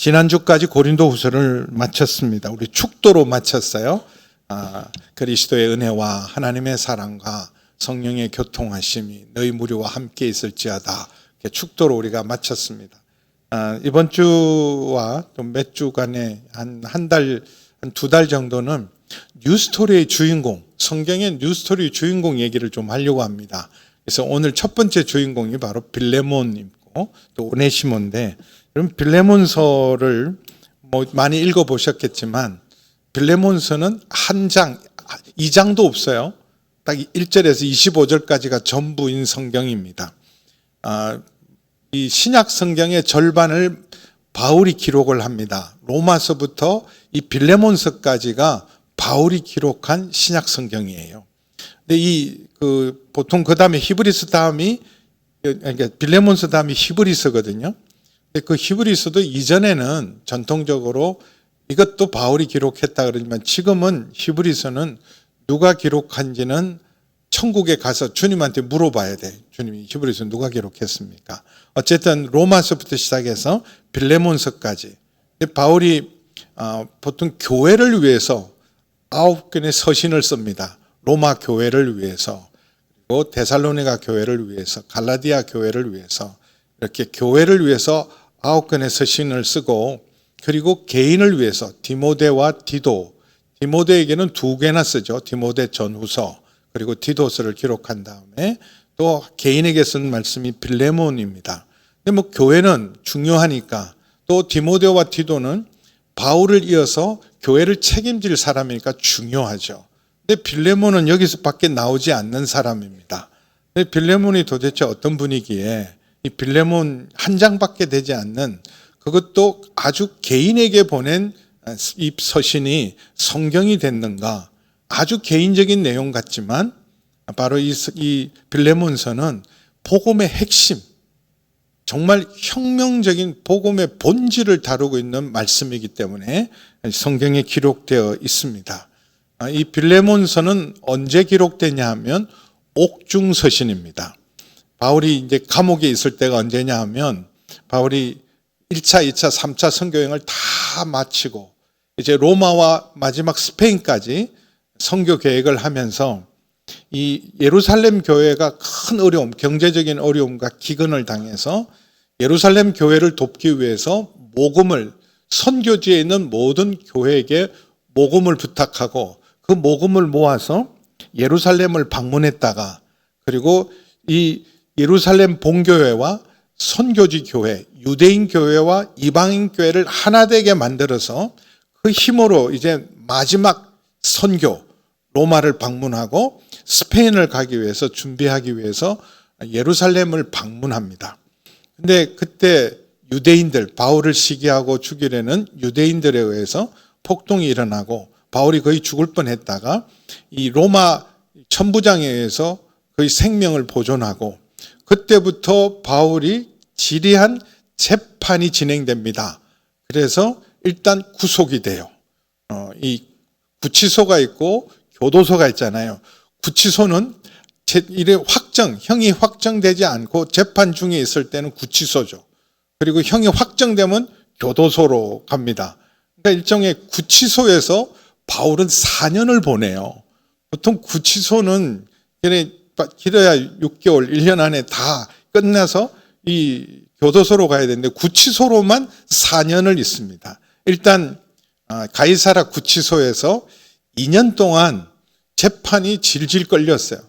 지난주까지 고린도후서를 마쳤습니다. 우리 축도로 마쳤어요. 그리스도의 은혜와 하나님의 사랑과 성령의 교통하심이 너희 무리와 함께 있을지어다. 축도로 우리가 마쳤습니다. 이번 주와 또 몇 주간에 한 두 달 정도는 뉴스토리의 주인공, 성경의 뉴스토리의 주인공 얘기를 좀 하려고 합니다. 그래서 오늘 첫 번째 주인공이 바로 빌레몬이고 또 오네시모인데, 그럼 빌레몬서를 많이 읽어보셨겠지만 빌레몬서는 한 장, 2장도 없어요. 딱 1절에서 25절까지가 전부인 성경입니다. 이 신약 성경의 절반을 바울이 기록을 합니다. 로마서부터 이 빌레몬서까지가 바울이 기록한 신약 성경이에요. 근데 보통 그 다음에 히브리서 다음이, 그러니까 빌레몬서 다음이 히브리서거든요. 근데 그 히브리서도 이전에는 전통적으로 이것도 바울이 기록했다 그러지만 지금은 히브리서는 누가 기록한지는 천국에 가서 주님한테 물어봐야 돼. 주님이 히브리서 누가 기록했습니까? 어쨌든 로마서부터 시작해서 빌레몬서까지 바울이 보통 교회를 위해서 9권의 서신을 씁니다. 로마 교회를 위해서, 그리고 데살로니가 교회를 위해서, 갈라디아 교회를 위해서, 이렇게 교회를 위해서 9권의 서신을 쓰고, 그리고 개인을 위해서 디모데와 디도, 디모데에게는 2개나 쓰죠. 디모데 전후서 그리고 디도서를 기록한 다음에 또 개인에게 쓴 말씀이 빌레몬입니다. 근데 교회는 중요하니까, 또 디모데와 디도는 바울을 이어서 교회를 책임질 사람이니까 중요하죠. 근데 빌레몬은 여기서 밖에 나오지 않는 사람입니다. 근데 빌레몬이 도대체 어떤 분이기에 이 빌레몬 한 장밖에 되지 않는, 그것도 아주 개인에게 보낸 이 서신이 성경이 됐는가? 아주 개인적인 내용 같지만 바로 이 빌레몬서는 복음의 핵심, 정말 혁명적인 복음의 본질을 다루고 있는 말씀이기 때문에 성경에 기록되어 있습니다. 이 빌레몬서는 언제 기록되냐 하면 옥중서신입니다. 바울이 이제 감옥에 있을 때가 언제냐 하면, 바울이 1차, 2차, 3차 선교여행을 다 마치고 이제 로마와 마지막 스페인까지 선교 계획을 하면서 이 예루살렘 교회가 큰 어려움, 경제적인 어려움과 기근을 당해서 예루살렘 교회를 돕기 위해서 모금을, 선교지에 있는 모든 교회에게 모금을 부탁하고 그 모금을 모아서 예루살렘을 방문했다가, 그리고 이 예루살렘 본교회와 선교지 교회, 유대인 교회와 이방인 교회를 하나 되게 만들어서 그 힘으로 이제 마지막 선교, 로마를 방문하고 스페인을 가기 위해서 준비하기 위해서 예루살렘을 방문합니다. 근데 그때 유대인들, 바울을 시기하고 죽이려는 유대인들에 의해서 폭동이 일어나고 바울이 거의 죽을 뻔했다가 이 로마 천부장에 의해서 거의 생명을 보존하고, 그때부터 바울이 지리한 재판이 진행됩니다. 그래서 일단 구속이 돼요. 이 구치소가 있고 교도소가 있잖아요. 구치소는 형이 확정되지 않고 재판 중에 있을 때는 구치소죠. 그리고 형이 확정되면 교도소로 갑니다. 그러니까 일종의 구치소에서 바울은 4년을 보내요. 보통 구치소는 길어야 6개월, 1년 안에 다 끝나서 이 교도소로 가야 되는데 구치소로만 4년을 있습니다. 일단 가이사라 구치소에서 2년 동안 재판이 질질 끌렸어요.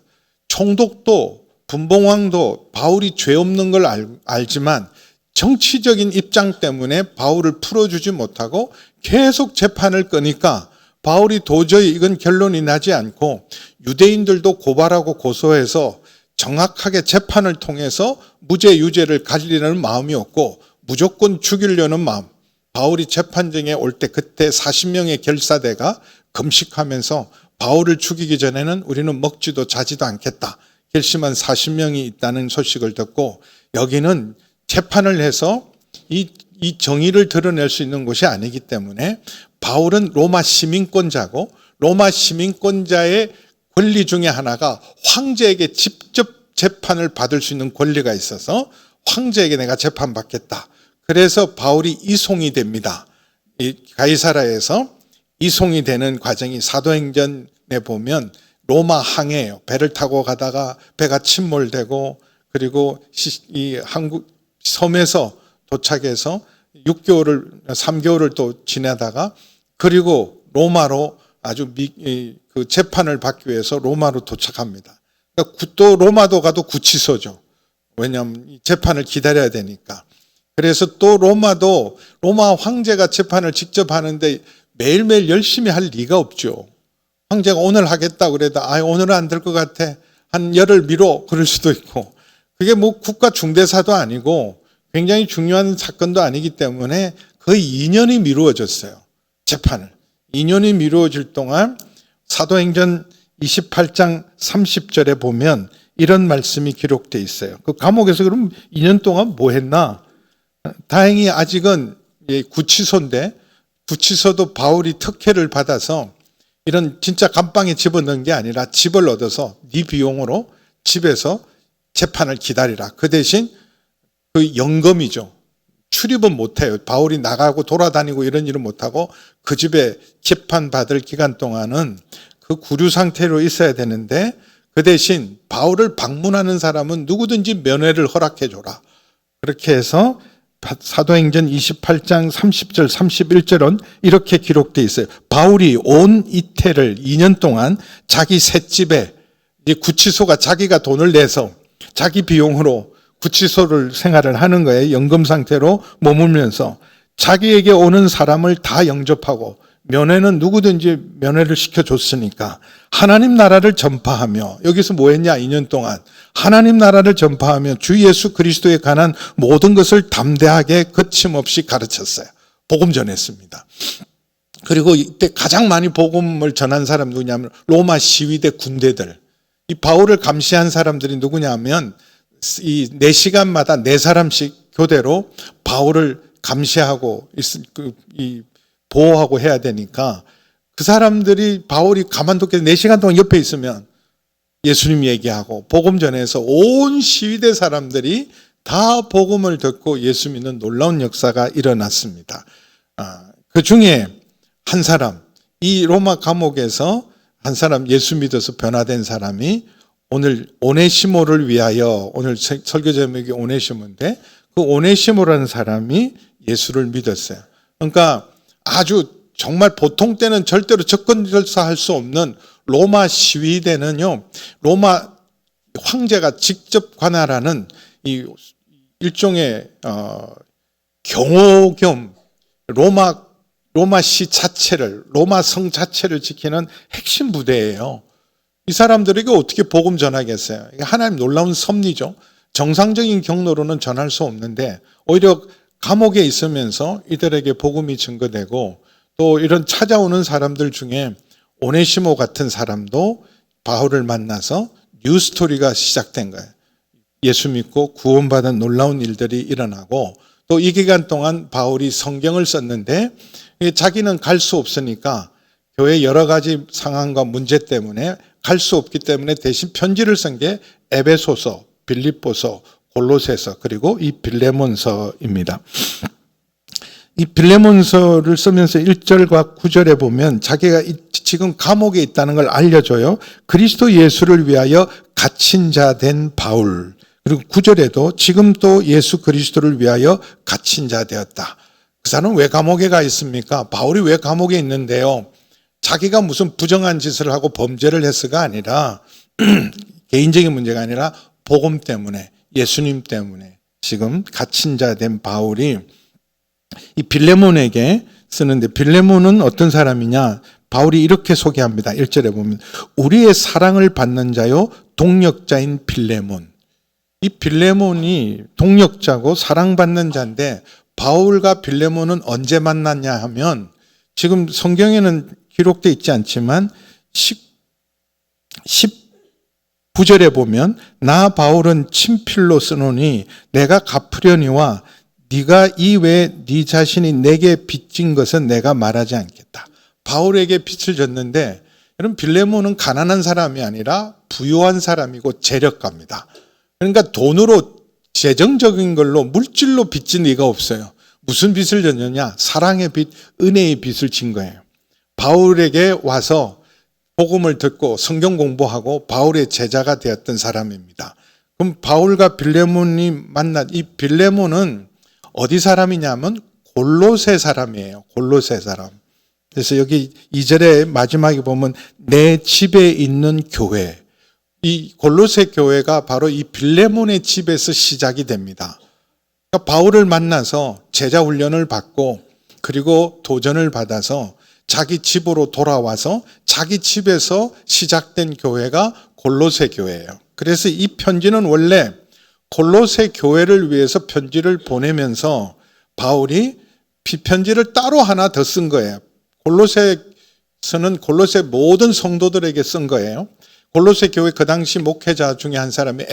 총독도 분봉왕도 바울이 죄 없는 걸 알지만 정치적인 입장 때문에 바울을 풀어주지 못하고 계속 재판을 끄니까 바울이 도저히 이건 결론이 나지 않고 유대인들도 고발하고 고소해서 정확하게 재판을 통해서 무죄 유죄를 가리려는 마음이 없고 무조건 죽이려는 마음, 바울이 재판정에 올 때 그때 40명의 결사대가 금식하면서 바울을 죽이기 전에는 우리는 먹지도 자지도 않겠다 결심한 40명이 있다는 소식을 듣고, 여기는 재판을 해서 이 정의를 드러낼 수 있는 곳이 아니기 때문에 바울은 로마 시민권자고, 로마 시민권자의 권리 중에 하나가 황제에게 직접 재판을 받을 수 있는 권리가 있어서 황제에게 내가 재판받겠다. 그래서 바울이 이송이 됩니다. 이 가이사라에서 이송이 되는 과정이 사도행전에 보면 로마 항해예요. 배를 타고 가다가 배가 침몰되고 그리고 이 한국 섬에서 도착해서 3개월을 또 지내다가 그리고 로마로 아주 그 재판을 받기 위해서 로마로 도착합니다. 그러니까 또 로마도 가도 구치소죠. 왜냐하면 재판을 기다려야 되니까. 그래서 또 로마 황제가 재판을 직접 하는데 매일매일 열심히 할 리가 없죠. 황제가 오늘 하겠다 그래도 오늘은 안 될 것 같아. 한 열흘 미뤄 그럴 수도 있고. 그게 뭐 국가 중대사도 아니고 굉장히 중요한 사건도 아니기 때문에 거의 2년이 미루어졌어요. 재판을. 2년이 미루어질 동안 사도행전 28장 30절에 보면 이런 말씀이 기록되어 있어요. 그 감옥에서 그럼 2년 동안 뭐 했나? 다행히 아직은 구치소인데 구치소도 바울이 특혜를 받아서 이런 진짜 감방에 집어넣은 게 아니라 집을 얻어서 네 비용으로 집에서 재판을 기다리라. 그 대신 그 영검이죠. 출입은 못해요. 바울이 나가고 돌아다니고 이런 일은 못하고 그 집에 재판받을 기간 동안은 그 구류 상태로 있어야 되는데 그 대신 바울을 방문하는 사람은 누구든지 면회를 허락해 줘라. 그렇게 해서 사도행전 28장 30절 31절은 이렇게 기록되어 있어요. 바울이 온 이태를 2년 동안 자기 셋집에 구치소가 자기가 돈을 내서 자기 비용으로 구치소를 생활을 하는 거예요. 연금 상태로 머물면서 자기에게 오는 사람을 다 영접하고 면회는 누구든지 면회를 시켜줬으니까 하나님 나라를 전파하며 여기서 뭐 했냐 2년 동안 하나님 나라를 전파하며 주 예수 그리스도에 관한 모든 것을 담대하게 거침없이 가르쳤어요. 복음 전했습니다. 그리고 이때 가장 많이 복음을 전한 사람 누구냐면 로마 시위대 군대들. 이 바울을 감시한 사람들이 누구냐면 이 4시간마다 4사람씩 교대로 바울을 감시하고 보호하고 해야 되니까 그 사람들이 바울이 가만두게 4시간 동안 옆에 있으면 예수님 얘기하고 복음 전해서 온 시위대 사람들이 다 복음을 듣고 예수 믿는 놀라운 역사가 일어났습니다. 그 중에 한 사람, 이 로마 감옥에서 한 사람 예수 믿어서 변화된 사람이 오늘 오네시모를 위하여 오늘 설교 제목이 오네시모인데 그 오네시모라는 사람이 예수를 믿었어요. 그러니까 아주 정말 보통 때는 절대로 접근절사할 수 없는 로마 시위대는요. 로마 황제가 직접 관할하는 이 일종의 경호 겸 로마시 자체를 로마 성 자체를 지키는 핵심 부대예요. 이 사람들에게 어떻게 복음 전하겠어요? 이게 하나님 놀라운 섭리죠. 정상적인 경로로는 전할 수 없는데 오히려 감옥에 있으면서 이들에게 복음이 증거되고 또 이런 찾아오는 사람들 중에 오네시모 같은 사람도 바울을 만나서 뉴스토리가 시작된 거예요. 예수 믿고 구원받은 놀라운 일들이 일어나고 또 이 기간 동안 바울이 성경을 썼는데 자기는 갈 수 없으니까 교회 여러 가지 상황과 문제 때문에 갈 수 없기 때문에 대신 편지를 쓴 게 에베소서, 빌립보서, 골로새서 그리고 이 빌레몬서입니다. 이 빌레몬서를 쓰면서 1절과 9절에 보면 자기가 지금 감옥에 있다는 걸 알려줘요. 그리스도 예수를 위하여 갇힌 자 된 바울. 그리고 9절에도 지금 또 예수 그리스도를 위하여 갇힌 자 되었다. 그 사람은 왜 감옥에 가 있습니까? 바울이 왜 감옥에 있는데요? 자기가 무슨 부정한 짓을 하고 범죄를 했어가 아니라 개인적인 문제가 아니라 복음 때문에 예수님 때문에 지금 갇힌 자 된 바울이 이 빌레몬에게 쓰는데 빌레몬은 어떤 사람이냐? 바울이 이렇게 소개합니다. 1절에 보면 우리의 사랑을 받는 자요 동력자인 빌레몬. 이 빌레몬이 동력자고 사랑받는 자인데 바울과 빌레몬은 언제 만났냐 하면 지금 성경에는 기록되어 있지 않지만 19절에 보면 나 바울은 친필로 쓰노니 내가 갚으려니와 네가 이외에 네 자신이 내게 빚진 것은 내가 말하지 않겠다. 바울에게 빚을 졌는데 여러분 빌레몬은 가난한 사람이 아니라 부유한 사람이고 재력가입니다. 그러니까 돈으로 재정적인 걸로 물질로 빚진 리가 없어요. 무슨 빚을 졌느냐? 사랑의 빚, 은혜의 빚을 진 거예요. 바울에게 와서 복음을 듣고 성경 공부하고 바울의 제자가 되었던 사람입니다. 그럼 바울과 빌레몬이 만난 이 빌레몬은 어디 사람이냐면 골로새 사람이에요. 골로새 사람. 그래서 여기 2절의 마지막에 보면 내 집에 있는 교회. 이 골로새 교회가 바로 이 빌레몬의 집에서 시작이 됩니다. 그러니까 바울을 만나서 제자 훈련을 받고 그리고 도전을 받아서 자기 집으로 돌아와서 자기 집에서 시작된 교회가 골로새 교회예요. 그래서 이 편지는 원래 골로새 교회를 위해서 편지를 보내면서 바울이 편지를 따로 하나 더 쓴 거예요. 골로새서는 골로새 모든 성도들에게 쓴 거예요. 골로새 교회 그 당시 목회자 중에 한 사람이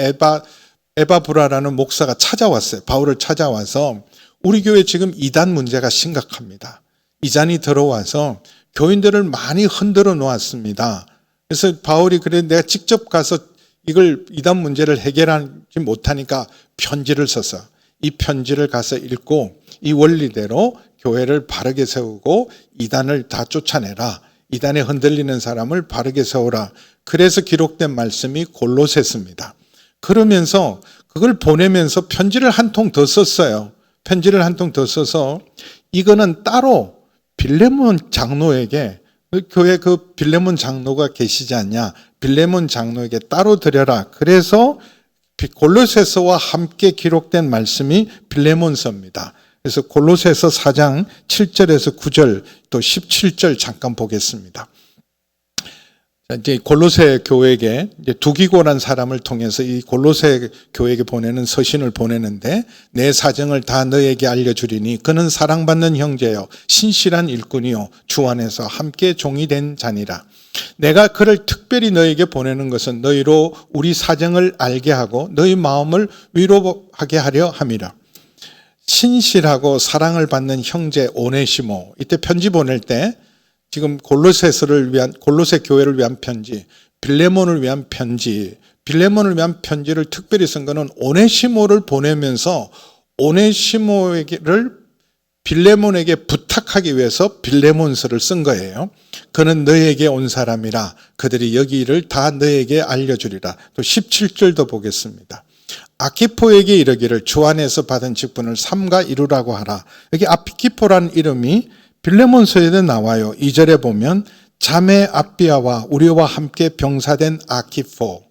에바브라라는 목사가 찾아왔어요. 바울을 찾아와서 우리 교회 지금 이단 문제가 심각합니다. 이단이 들어와서 교인들을 많이 흔들어 놓았습니다. 그래서 바울이 그래 내가 직접 가서 이걸 이단 문제를 해결하지 못하니까 편지를 써서 이 편지를 가서 읽고 이 원리대로 교회를 바르게 세우고 이단을 다 쫓아내라. 이단에 흔들리는 사람을 바르게 세우라. 그래서 기록된 말씀이 골로새서입니다. 그러면서 그걸 보내면서 편지를 한 통 더 썼어요. 편지를 한 통 더 써서 이거는 따로 빌레몬 장로에게 교회 그 빌레몬 장로가 계시지 않냐. 빌레몬 장로에게 따로 드려라. 그래서 골로새서와 함께 기록된 말씀이 빌레몬서입니다. 그래서 골로새서 4장 7절에서 9절 또 17절 잠깐 보겠습니다. 이제 골로새 교회에게 이제 두기고란 사람을 통해서 이 골로새 교회에게 보내는 서신을 보내는데 내 사정을 다 너에게 알려주리니 그는 사랑받는 형제요 신실한 일꾼이요 주 안에서 함께 종이 된 자니라. 내가 그를 특별히 너에게 보내는 것은 너희로 우리 사정을 알게 하고 너희 마음을 위로하게 하려 함이라. 신실하고 사랑을 받는 형제 오네시모. 이때 편지 보낼 때 지금 골로새서를 위한 골로새 교회를 위한 편지, 빌레몬을 위한 편지, 빌레몬을 위한 편지를 특별히 쓴 거는 오네시모를 보내면서 오네시모를 빌레몬에게 부탁하기 위해서 빌레몬서를 쓴 거예요. 그는 너에게 온 사람이라 그들이 여기를 다 너에게 알려주리라. 또 17절도 보겠습니다. 아키포에게 이르기를 주 안에서 받은 직분을 삼가 이루라고 하라. 여기 아키포라는 이름이 빌레몬서에도 나와요. 2절에 보면 자매 아비아와 우리와 함께 병사된 아키포.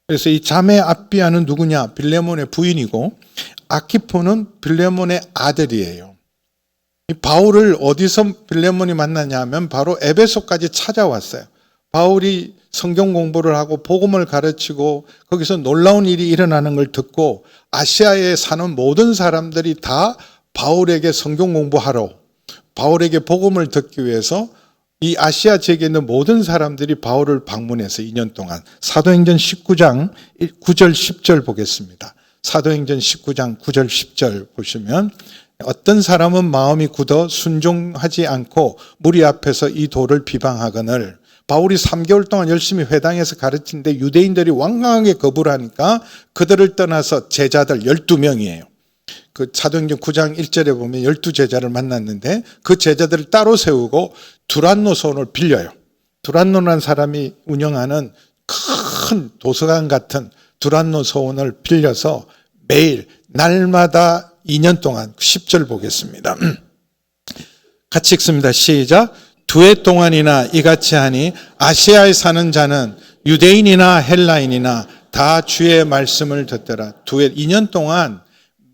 그래서 이 자매 아비아는 누구냐? 빌레몬의 부인이고 아키포는 빌레몬의 아들이에요. 이 바울을 어디서 빌레몬이 만나냐 하면 바로 에베소까지 찾아왔어요. 바울이 성경 공부를 하고 복음을 가르치고 거기서 놀라운 일이 일어나는 걸 듣고 아시아에 사는 모든 사람들이 다 바울에게 성경 공부하러 바울에게 복음을 듣기 위해서 이 아시아 지역에 있는 모든 사람들이 바울을 방문해서 2년 동안 사도행전 19장 9절 10절 보겠습니다. 사도행전 19장 9절 10절 보시면 어떤 사람은 마음이 굳어 순종하지 않고 무리 앞에서 이 도를 비방하거늘 바울이 3개월 동안 열심히 회당에서 가르치는데 유대인들이 완강하게 거부를 하니까 그들을 떠나서 제자들 12명이에요. 그 사도행전 9장 1절에 보면 12제자를 만났는데 그 제자들을 따로 세우고 두란노 소원을 빌려요. 두란노라는 사람이 운영하는 큰 도서관 같은 두란노 소원을 빌려서 매일 날마다 2년 동안 10절 보겠습니다. 같이 읽습니다. 시작. 2해 동안이나 이같이 하니 아시아에 사는 자는 유대인이나 헬라인이나 다 주의 말씀을 듣더라. 2년 동안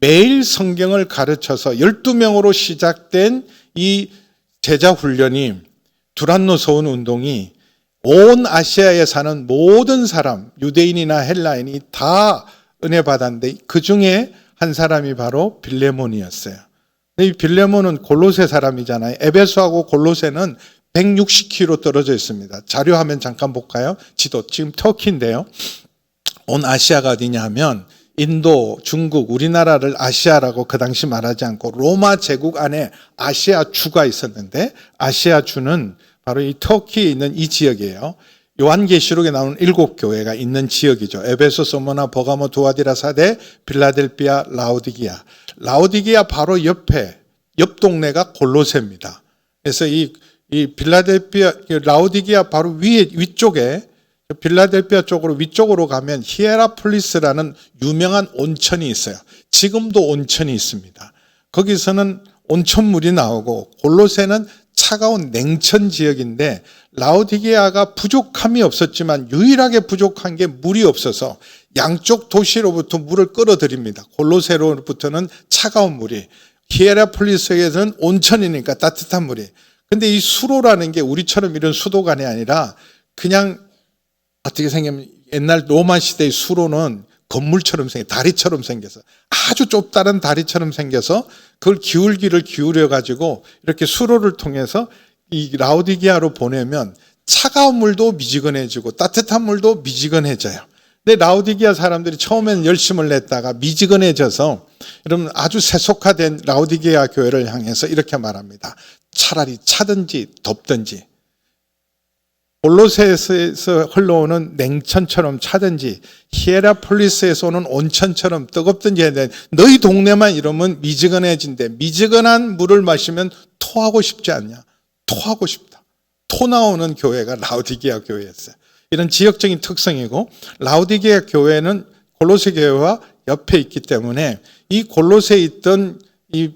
매일 성경을 가르쳐서 12명으로 시작된 이 제자 훈련이 두란노 소원 운동이 온 아시아에 사는 모든 사람, 유대인이나 헬라인이 다 은혜 받았는데 그 중에 한 사람이 바로 빌레몬이었어요. 이 빌레몬은 골로새 사람이잖아요. 에베소하고 골로새는 160km 떨어져 있습니다. 자료화면 잠깐 볼까요? 지도 지금 터키인데요. 온 아시아가 어디냐 하면 인도, 중국, 우리나라를 아시아라고 그 당시 말하지 않고 로마 제국 안에 아시아주가 있었는데 아시아주는 바로 이 터키에 있는 이 지역이에요. 요한계시록에 나오는 7교회가 있는 지역이죠. 에베소, 소모나, 버가모, 두아디라, 사데, 빌라델비아, 라오디기아. 라오디기아 바로 옆에 옆 동네가 골로새입니다. 그래서 이 빌라델피아, 라오디게아 바로 위쪽에 빌라델피아 쪽으로 위쪽으로 가면 히에라폴리스라는 유명한 온천이 있어요. 지금도 온천이 있습니다. 거기서는 온천물이 나오고 골로새는 차가운 냉천 지역인데 라오디게아가 부족함이 없었지만 유일하게 부족한 게 물이 없어서 양쪽 도시로부터 물을 끌어들입니다. 골로새로부터는 차가운 물이, 히에라폴리스에서는 온천이니까 따뜻한 물이. 근데 이 수로라는 게 우리처럼 이런 수도관이 아니라 그냥 어떻게 생기면 옛날 로마 시대의 수로는 건물처럼 다리처럼 생겨서 아주 좁다란 다리처럼 생겨서 그걸 기울기를 기울여 가지고 이렇게 수로를 통해서 이 라오디게아로 보내면 차가운 물도 미지근해지고 따뜻한 물도 미지근해져요. 근데 라오디게아 사람들이 처음에는 열심을 냈다가 미지근해져서 여러분 아주 세속화된 라오디게아 교회를 향해서 이렇게 말합니다. 차라리 차든지 덥든지 골로새에서 흘러오는 냉천처럼 차든지 히에라폴리스에서 오는 온천처럼 뜨겁든지 해야 돼. 너희 동네만 이러면 미지근해진대. 미지근한 물을 마시면 토하고 싶지 않냐? 토하고 싶다. 토 나오는 교회가 라오디게아 교회였어요. 이런 지역적인 특성이고 라오디게아 교회는 골로새 교회와 옆에 있기 때문에 이 골로새에 있던 이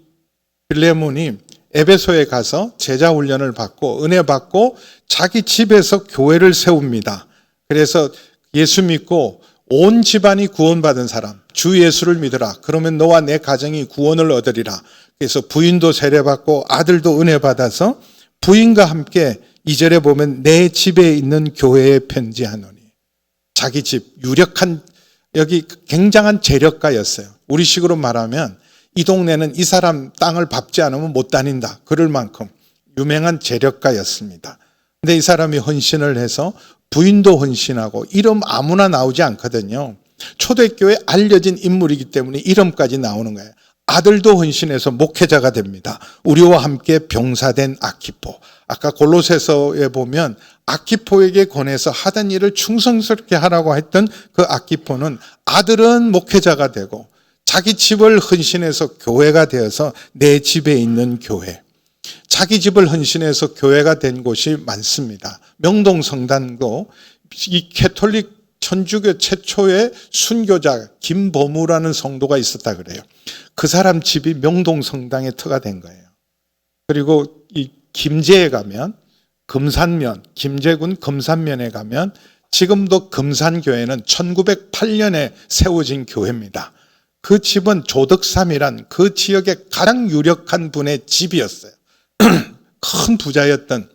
빌레몬이 에베소에 가서 제자 훈련을 받고 은혜 받고 자기 집에서 교회를 세웁니다. 그래서 예수 믿고 온 집안이 구원받은 사람, 주 예수를 믿으라. 그러면 너와 내 가정이 구원을 얻으리라. 그래서 부인도 세례받고 아들도 은혜 받아서 부인과 함께 2절에 보면 내 집에 있는 교회에 편지하노니. 자기 집, 유력한, 여기 굉장한 재력가였어요. 우리식으로 말하면 이 동네는 이 사람 땅을 밟지 않으면 못 다닌다. 그럴 만큼 유명한 재력가였습니다. 근데 이 사람이 헌신을 해서 부인도 헌신하고 이름 아무나 나오지 않거든요. 초대교회 알려진 인물이기 때문에 이름까지 나오는 거예요. 아들도 헌신해서 목회자가 됩니다. 우리와 함께 병사된 아키포. 아까 골로새서에 보면 아키포에게 권해서 하던 일을 충성스럽게 하라고 했던 그 아키포는 아들은 목회자가 되고 자기 집을 헌신해서 교회가 되어서 내 집에 있는 교회. 자기 집을 헌신해서 교회가 된 곳이 많습니다. 명동성단도 이 캐톨릭 천주교 최초의 순교자 김보무라는 성도가 있었다 그래요. 그 사람 집이 명동성당에 터가 된 거예요. 그리고 이 김제에 가면 금산면, 김제군 금산면에 가면 지금도 금산교회는 1908년에 세워진 교회입니다. 그 집은 조덕삼이란 그 지역의 가장 유력한 분의 집이었어요. 큰 부자였던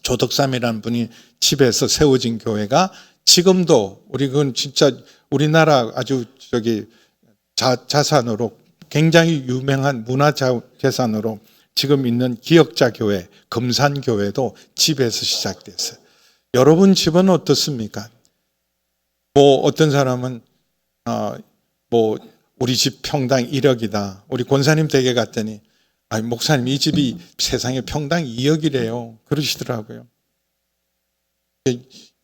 조덕삼이라는 분이 집에서 세워진 교회가 지금도 그건 진짜 우리나라 아주 자산으로 굉장히 유명한 문화재산으로 지금 있는 기역자 교회, 금산교회도 집에서 시작됐어요. 여러분 집은 어떻습니까? 어떤 사람은 우리 집 평당 1억이다. 우리 권사님 댁에 갔더니 목사님 이 집이 세상에 평당 2억이래요. 그러시더라고요.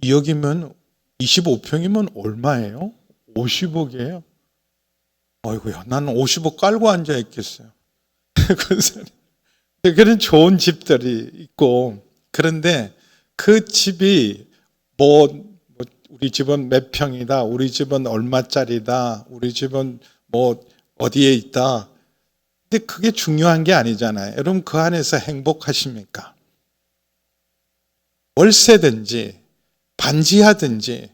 2억이면 25평이면 얼마예요? 50억이에요. 아이고야, 나는 50억 깔고 앉아 있겠어요. 그런 좋은 집들이 있고, 그런데 그 집이 우리 집은 몇 평이다, 우리 집은 얼마짜리다, 우리 집은 어디에 있다. 근데 그게 중요한 게 아니잖아요. 여러분 그 안에서 행복하십니까? 월세든지 반지하든지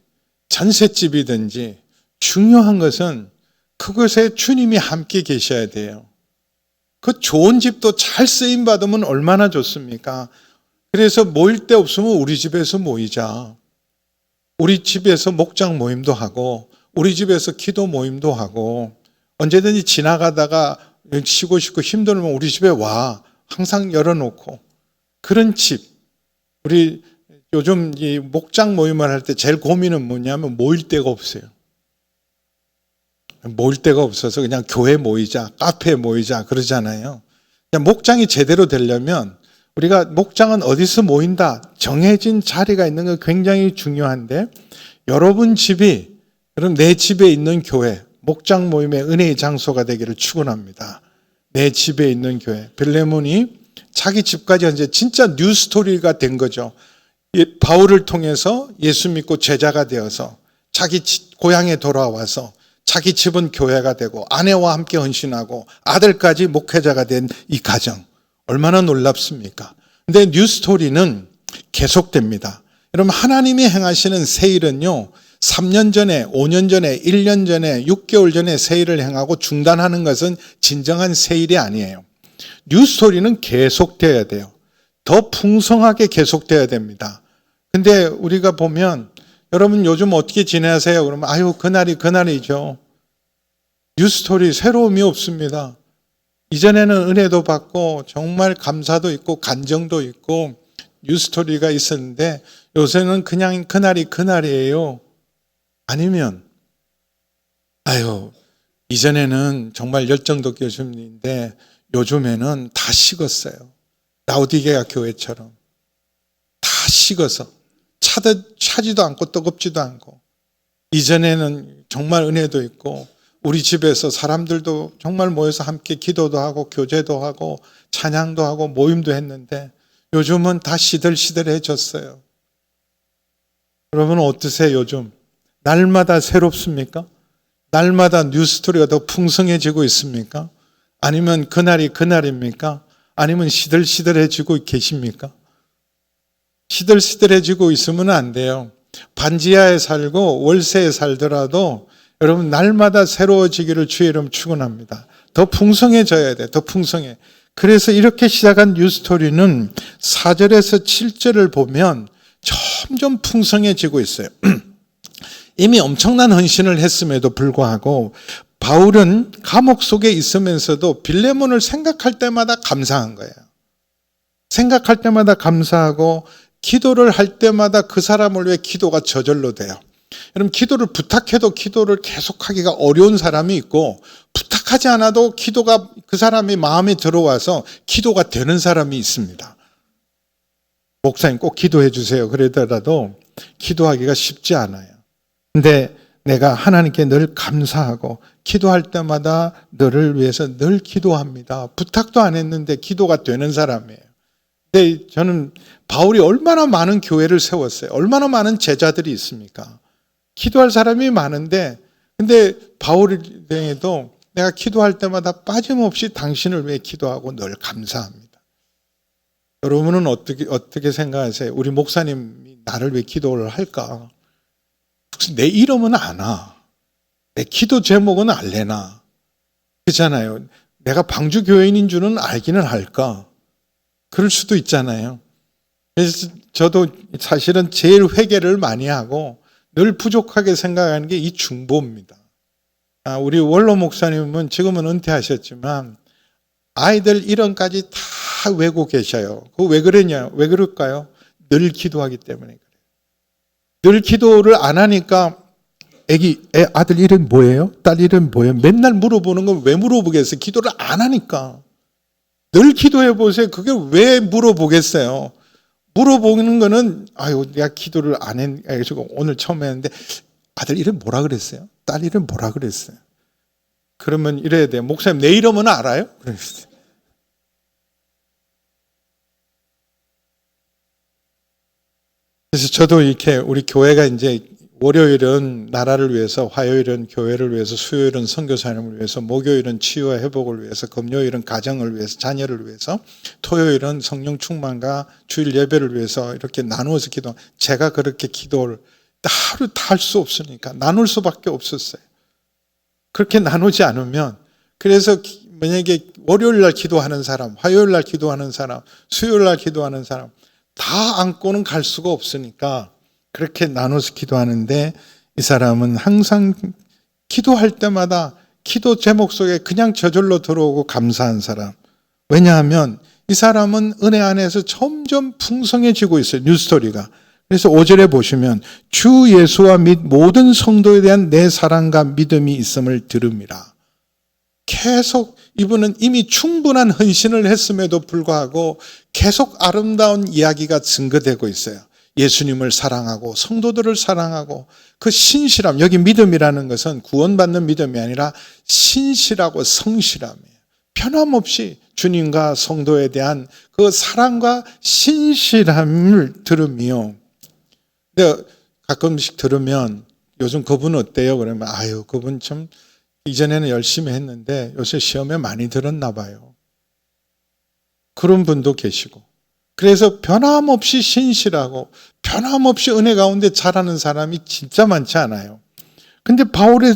전셋집이든지 중요한 것은 그곳에 주님이 함께 계셔야 돼요. 그 좋은 집도 잘 쓰임 받으면 얼마나 좋습니까? 그래서 모일 데 없으면 우리 집에서 모이자. 우리 집에서 목장 모임도 하고 우리 집에서 기도 모임도 하고 언제든지 지나가다가 쉬고 싶고 힘들면 우리 집에 와. 항상 열어놓고. 그런 집. 우리 요즘 이 목장 모임을 할 때 제일 고민은 뭐냐면 모일 데가 없어요. 모일 데가 없어서 그냥 교회 모이자, 카페에 모이자 그러잖아요. 그냥 목장이 제대로 되려면 우리가 목장은 어디서 모인다. 정해진 자리가 있는 건 굉장히 중요한데 여러분 집이 그럼 내 집에 있는 교회, 목장 모임의 은혜의 장소가 되기를 축원합니다. 내 집에 있는 교회. 빌레몬이 자기 집까지 이제 진짜 뉴스토리가 된 거죠. 바울을 통해서 예수 믿고 제자가 되어서 자기 고향에 돌아와서 자기 집은 교회가 되고 아내와 함께 헌신하고 아들까지 목회자가 된 이 가정. 얼마나 놀랍습니까? 근데 뉴스토리는 계속됩니다. 여러분, 하나님이 행하시는 새 일은요, 3년 전에, 5년 전에, 1년 전에, 6개월 전에 새 일을 행하고 중단하는 것은 진정한 새 일이 아니에요. 뉴스토리는 계속돼야 돼요. 더 풍성하게 계속돼야 됩니다. 근데 우리가 보면, 여러분 요즘 어떻게 지내세요? 그러면 아유, 그날이죠. 뉴스토리 새로움이 없습니다. 이전에는 은혜도 받고 정말 감사도 있고 간정도 있고 뉴스토리가 있었는데 요새는 그냥 그날이에요. 아니면 아유, 이전에는 정말 열정도 교수님인데 요즘에는 다 식었어요. 라오디게아 교회처럼 다 식어서 차지도 않고 뜨겁지도 않고, 이전에는 정말 은혜도 있고 우리 집에서 사람들도 정말 모여서 함께 기도도 하고 교제도 하고 찬양도 하고 모임도 했는데 요즘은 다 시들시들해졌어요. 여러분 어떠세요? 요즘 날마다 새롭습니까? 날마다 뉴스토리가 더 풍성해지고 있습니까? 아니면 그날입니까? 아니면 시들시들해지고 계십니까? 시들시들해지고 있으면 안 돼요. 반지하에 살고 월세에 살더라도 여러분 날마다 새로워지기를 주의 이름 축원합니다. 더 풍성해져야 돼. 더 풍성해. 그래서 이렇게 시작한 뉴스토리는 4절에서 7절을 보면 점점 풍성해지고 있어요. 이미 엄청난 헌신을 했음에도 불구하고 바울은 감옥 속에 있으면서도 빌레몬을 생각할 때마다 감사한 거예요. 생각할 때마다 감사하고 기도를 할 때마다 그 사람을 위해 기도가 저절로 돼요. 여러분, 기도를 부탁해도 기도를 계속하기가 어려운 사람이 있고 부탁하지 않아도 기도가 그 사람이 마음에 들어와서 기도가 되는 사람이 있습니다. 목사님 꼭 기도해 주세요. 그러더라도 기도하기가 쉽지 않아요. 근데 내가 하나님께 늘 감사하고 기도할 때마다 너를 위해서 늘 기도합니다. 부탁도 안 했는데 기도가 되는 사람이에요. 근데 저는 바울이 얼마나 많은 교회를 세웠어요. 얼마나 많은 제자들이 있습니까? 기도할 사람이 많은데, 근데 바울에도 내가 기도할 때마다 빠짐없이 당신을 위해 기도하고 늘 감사합니다. 여러분은 어떻게 생각하세요? 우리 목사님이 나를 위해 기도를 할까? 혹시 내 이름은 아나? 내 기도 제목은 알래나? 그렇잖아요. 내가 방주 교인인 줄은 알기는 할까? 그럴 수도 있잖아요. 그래서 저도 사실은 제일 회개를 많이 하고 늘 부족하게 생각하는 게 이 중보입니다. 우리 원로 목사님은 지금은 은퇴하셨지만 아이들 이름까지 다 외고 계셔요. 그거 왜 그러냐? 왜 그럴까요? 늘 기도하기 때문에 그래요. 늘 기도를 안 하니까 아들 이름 뭐예요? 딸 이름 뭐예요? 맨날 물어보는 건 왜 물어보겠어요? 기도를 안 하니까. 늘 기도해 보세요. 그게 왜 물어보겠어요? 물어보는 거는 아유 내가 기도를 안 해가지고 오늘 처음 했는데 아들 이름 뭐라 그랬어요? 딸 이름 뭐라 그랬어요? 그러면 이래야 돼요. 목사님 내 이름은 알아요? 그러시죠. 그래서 저도 이렇게 우리 교회가 이제 월요일은 나라를 위해서, 화요일은 교회를 위해서, 수요일은 선교사님을 위해서, 목요일은 치유와 회복을 위해서, 금요일은 가정을 위해서, 자녀를 위해서, 토요일은 성령 충만과 주일 예배를 위해서 이렇게 나누어서 기도. 제가 그렇게 기도를 하루 다 할 수 없으니까 나눌 수밖에 없었어요. 그렇게 나누지 않으면, 그래서 만약에 월요일 날 기도하는 사람, 화요일 날 기도하는 사람, 수요일 날 기도하는 사람 다 안고는 갈 수가 없으니까 그렇게 나눠서 기도하는데, 이 사람은 항상 기도할 때마다 기도 제목 속에 그냥 저절로 들어오고 감사한 사람. 왜냐하면 이 사람은 은혜 안에서 점점 풍성해지고 있어요. 뉴스토리가. 그래서 5절에 보시면 주 예수와 및 모든 성도에 대한 내 사랑과 믿음이 있음을 들음이라. 계속 이분은 이미 충분한 헌신을 했음에도 불구하고 계속 아름다운 이야기가 증거되고 있어요. 예수님을 사랑하고 성도들을 사랑하고 그 신실함, 여기 믿음이라는 것은 구원받는 믿음이 아니라 신실하고 성실함이에요. 변함없이 주님과 성도에 대한 그 사랑과 신실함을 들으며, 근데 가끔씩 들으면 요즘 그분 어때요? 그러면 아유, 그분 참 이전에는 열심히 했는데 요새 시험에 많이 들었나 봐요. 그런 분도 계시고. 그래서 변함없이 신실하고 변함없이 은혜 가운데 자라는 사람이 진짜 많지 않아요. 근데 바울이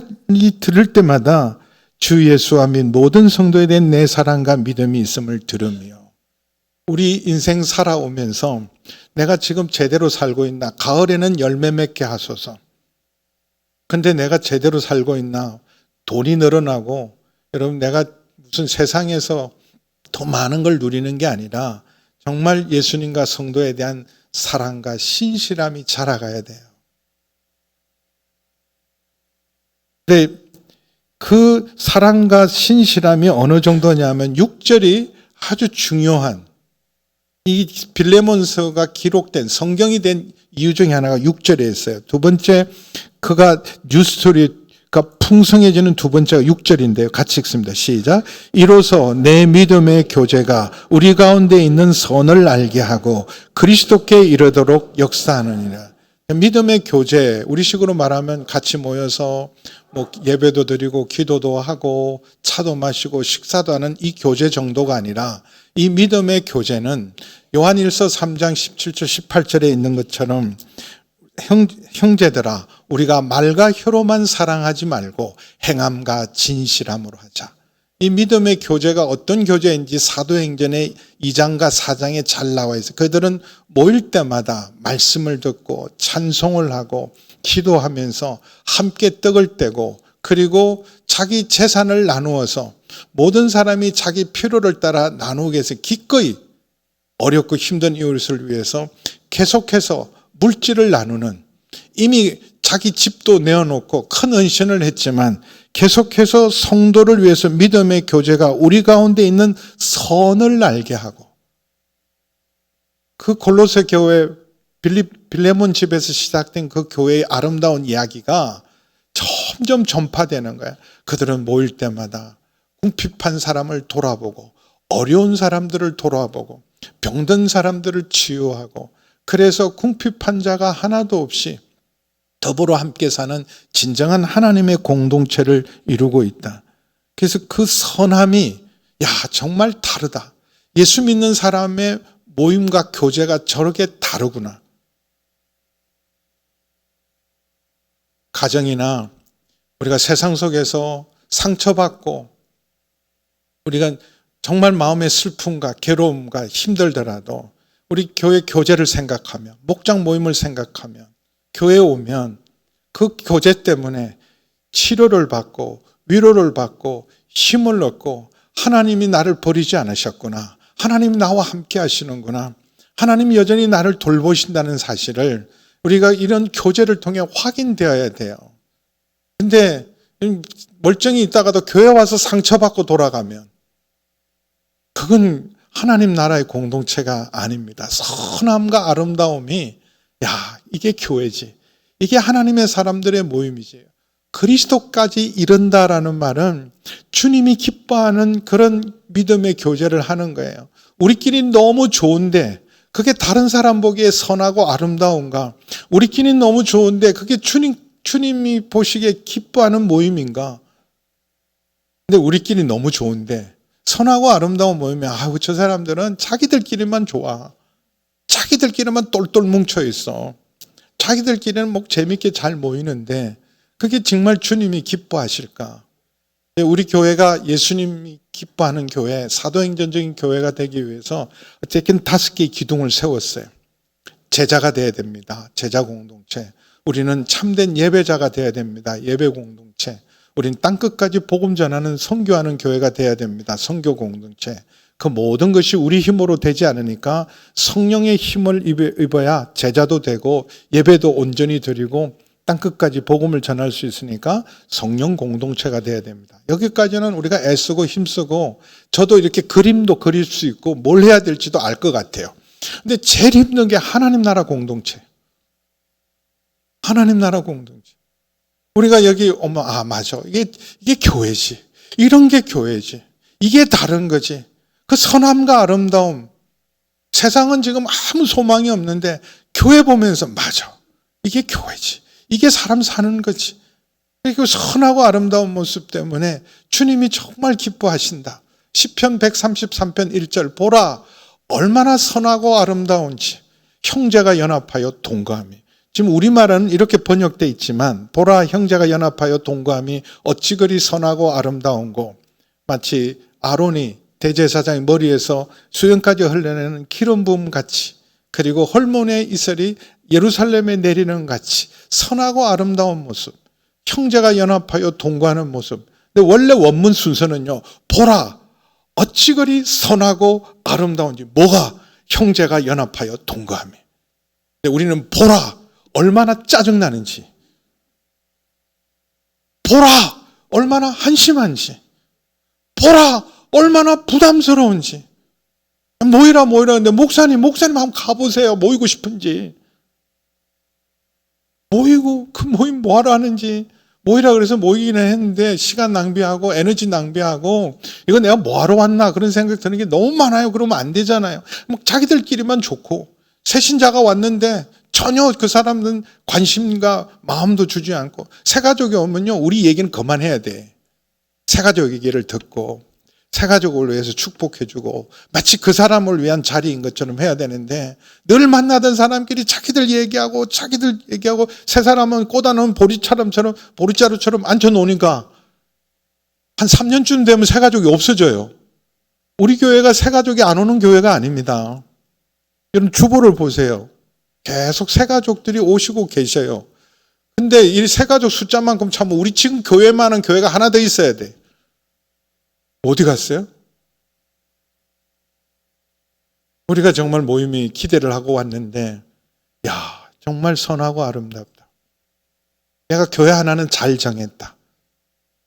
들을 때마다 주 예수와 및 모든 성도에 대한 내 사랑과 믿음이 있음을 들으며, 우리 인생 살아오면서 내가 지금 제대로 살고 있나? 가을에는 열매 맺게 하소서. 근데 내가 제대로 살고 있나? 돈이 늘어나고, 여러분 내가 무슨 세상에서 더 많은 걸 누리는 게 아니라 정말 예수님과 성도에 대한 사랑과 신실함이 자라가야 돼요. 근데 그 사랑과 신실함이 어느 정도냐면 6절이 아주 중요한, 이 빌레몬서가 기록된, 성경이 된 이유 중에 하나가 6절에 있어요. 두 번째, 그가 뉴스토리가 풍성해지는 두 번째가 6절인데요. 같이 읽습니다. 시작. 이로써 내 믿음의 교제가 우리 가운데 있는 선을 알게 하고 그리스도께 이르도록 역사하느니라. 믿음의 교제, 우리식으로 말하면 같이 모여서 뭐 예배도 드리고 기도도 하고 차도 마시고 식사도 하는 이 교제 정도가 아니라, 이 믿음의 교제는 요한일서 3장 17절 18절에 있는 것처럼 형제들아 우리가 말과 혀로만 사랑하지 말고 행함과 진실함으로 하자. 이 믿음의 교제가 어떤 교제인지 사도행전의 2장과 4장에 잘 나와 있어요. 그들은 모일 때마다 말씀을 듣고 찬송을 하고 기도하면서 함께 떡을 떼고, 그리고 자기 재산을 나누어서 모든 사람이 자기 필요를 따라 나누기 위해서 기꺼이 어렵고 힘든 이웃을 위해서 계속해서 물질을 나누는, 이미 자기 집도 내어놓고 큰 헌신을 했지만 계속해서 성도를 위해서 믿음의 교제가 우리 가운데 있는 선을 알게 하고, 그 골로새 교회 빌레몬 집에서 시작된 그 교회의 아름다운 이야기가 점점 전파되는 거예요. 그들은 모일 때마다 궁핍한 사람을 돌아보고 어려운 사람들을 돌아보고 병든 사람들을 치유하고, 그래서 궁핍한 자가 하나도 없이 더불어 함께 사는 진정한 하나님의 공동체를 이루고 있다. 그래서 그 선함이 정말 다르다. 예수 믿는 사람의 모임과 교제가 저렇게 다르구나. 가정이나 우리가 세상 속에서 상처받고 우리가 정말 마음의 슬픔과 괴로움과 힘들더라도 우리 교회 교제를 생각하며 목장 모임을 생각하며 교회에 오면 그 교제 때문에 치료를 받고 위로를 받고 힘을 얻고, 하나님이 나를 버리지 않으셨구나, 하나님이 나와 함께 하시는구나, 하나님이 여전히 나를 돌보신다는 사실을 우리가 이런 교제를 통해 확인되어야 돼요. 근데 멀쩡히 있다가도 교회 와서 상처받고 돌아가면 그건 하나님 나라의 공동체가 아닙니다. 선함과 아름다움이 이게 교회지, 이게 하나님의 사람들의 모임이지. 그리스도까지 이른다라는 말은 주님이 기뻐하는 그런 믿음의 교제를 하는 거예요. 우리끼리 너무 좋은데 그게 다른 사람 보기에 선하고 아름다운가? 우리끼리 너무 좋은데 그게 주님이 보시기에 기뻐하는 모임인가? 근데 우리끼리 너무 좋은데 선하고 아름다운 모임이면 저 사람들은 자기들끼리만 좋아, 자기들끼리만 똘똘 뭉쳐 있어, 자기들끼리는 재밌게 잘 모이는데 그게 정말 주님이 기뻐하실까? 우리 교회가 예수님이 기뻐하는 교회, 사도행전적인 교회가 되기 위해서 어쨌든 5개의 기둥을 세웠어요. 제자가 돼야 됩니다. 제자 공동체. 우리는 참된 예배자가 돼야 됩니다. 예배 공동체. 우리는 땅끝까지 복음 전하는 선교하는 교회가 돼야 됩니다. 선교 공동체. 그 모든 것이 우리 힘으로 되지 않으니까 성령의 힘을 입어야 제자도 되고 예배도 온전히 드리고 땅끝까지 복음을 전할 수 있으니까 성령 공동체가 돼야 됩니다. 여기까지는 우리가 애쓰고 힘쓰고 저도 이렇게 그림도 그릴 수 있고 뭘 해야 될지도 알 것 같아요. 근데 제일 힘든 게 하나님 나라 공동체. 하나님 나라 공동체. 우리가 여기 맞아. 이게 교회지. 이런 게 교회지. 이게 다른 거지. 그 선함과 아름다움. 세상은 지금 아무 소망이 없는데 교회 보면서 맞아. 이게 교회지. 이게 사람 사는 거지. 그 선하고 아름다운 모습 때문에 주님이 정말 기뻐하신다. 시편 133편 1절 보라 얼마나 선하고 아름다운지 형제가 연합하여 동거함이. 지금 우리말은 이렇게 번역되어 있지만 보라 형제가 연합하여 동거함이 어찌 그리 선하고 아름다운고 마치 아론이 대제사장의 머리에서 수염까지 흘러내는 기름 부음 같이 그리고 헐몬의 이슬이 예루살렘에 내리는 같이 선하고 아름다운 모습 형제가 연합하여 동거하는 모습. 근데 원래 원문 순서는요. 보라 어찌 그리 선하고 아름다운지 뭐가 형제가 연합하여 동거함이. 근데 우리는 보라 얼마나 짜증나는지 보라 얼마나 한심한지 보라 얼마나 부담스러운지 모이라 근데 목사님 한번 가보세요. 모이고 싶은지 모이고 그 모임 뭐하러 하는지 모이라 그래서 모이기는 했는데 시간 낭비하고 에너지 낭비하고 이거 내가 뭐하러 왔나 그런 생각 드는 게 너무 많아요. 그러면 안 되잖아요. 자기들끼리만 좋고 새신자가 왔는데 전혀 그 사람들은 관심과 마음도 주지 않고 새가족이 오면요 우리 얘기는 그만해야 돼. 새가족 얘기를 듣고 새가족을 위해서 축복해주고 마치 그 사람을 위한 자리인 것처럼 해야 되는데 늘 만나던 사람끼리 자기들 얘기하고 새 사람은 꽂아놓은 보리자루처럼 앉혀놓으니까 한 3년쯤 되면 새가족이 없어져요. 우리 교회가 새가족이 안 오는 교회가 아닙니다. 여러분 주보를 보세요. 계속 새가족들이 오시고 계셔요. 근데 이 새가족 숫자만큼 참 우리 지금 교회만한 교회가 하나 더 있어야 돼. 어디 갔어요? 우리가 정말 모임이 기대를 하고 왔는데 야 정말 선하고 아름답다. 내가 교회 하나는 잘 정했다.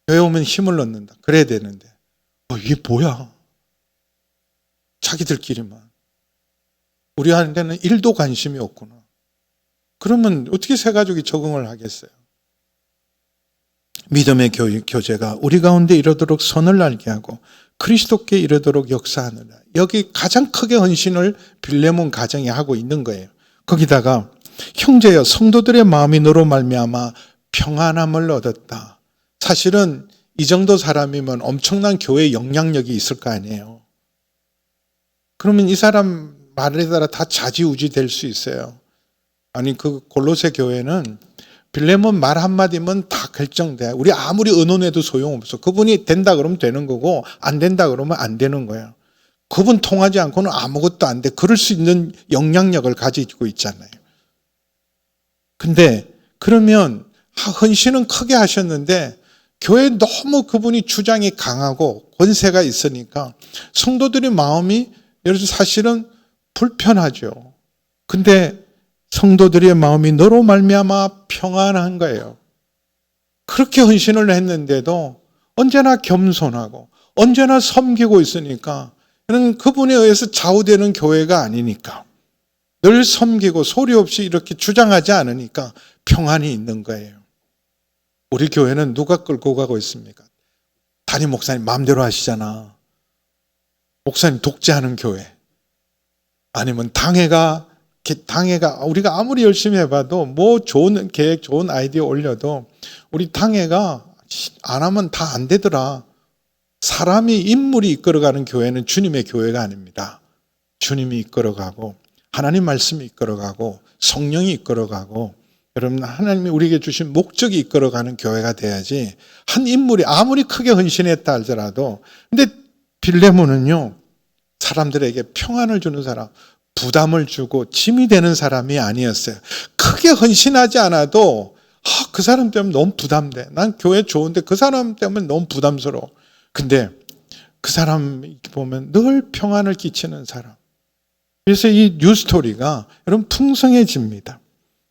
교회 오면 힘을 얻는다. 그래야 되는데 이게 뭐야? 자기들끼리만. 우리한테는 1도 관심이 없구나. 그러면 어떻게 새가족이 적응을 하겠어요? 믿음의 교제가 우리 가운데 이르도록 선을 알게 하고 그리스도께 이르도록 역사하느라. 여기 가장 크게 헌신을 빌레몬 가정이 하고 있는 거예요. 거기다가 형제여 성도들의 마음이 너로 말미암아 평안함을 얻었다. 사실은 이 정도 사람이면 엄청난 교회 영향력이 있을 거 아니에요. 그러면 이 사람 말에 따라 다 좌지우지 될 수 있어요. 아니 그 골로새 교회는 빌레몬 말 한마디면 다 결정돼. 우리 아무리 의논해도 소용없어. 그분이 된다 그러면 되는 거고 안 된다 그러면 안 되는 거예요. 그분 통하지 않고는 아무것도 안 돼. 그럴 수 있는 영향력을 가지고 있잖아요. 근데 그러면 헌신은 크게 하셨는데 교회에 너무 그분이 주장이 강하고 권세가 있으니까 성도들의 마음이 예를 들어서 사실은 불편하죠. 근데 성도들의 마음이 너로 말미암아 평안한 거예요. 그렇게 헌신을 했는데도 언제나 겸손하고 언제나 섬기고 있으니까 그분에 의해서 좌우되는 교회가 아니니까 늘 섬기고 소리 없이 이렇게 주장하지 않으니까 평안이 있는 거예요. 우리 교회는 누가 끌고 가고 있습니까? 담임 목사님 마음대로 하시잖아. 목사님 독재하는 교회. 아니면 당회가 우리가 아무리 열심히 해봐도 뭐 좋은 계획, 좋은 아이디어 올려도 우리 당회가 안 하면 다 안 되더라. 사람이 인물이 이끌어가는 교회는 주님의 교회가 아닙니다. 주님이 이끌어가고 하나님 말씀이 이끌어가고 성령이 이끌어가고 여러분 하나님이 우리에게 주신 목적이 이끌어가는 교회가 돼야지 한 인물이 아무리 크게 헌신했다 할지라도 근데 빌레몬은요 사람들에게 평안을 주는 사람 부담을 주고 짐이 되는 사람이 아니었어요. 크게 헌신하지 않아도 그 사람 때문에 너무 부담돼. 난 교회 좋은데 그 사람 때문에 너무 부담스러워. 근데 그 사람 보면 늘 평안을 끼치는 사람. 그래서 이 뉴스토리가 여러분 풍성해집니다.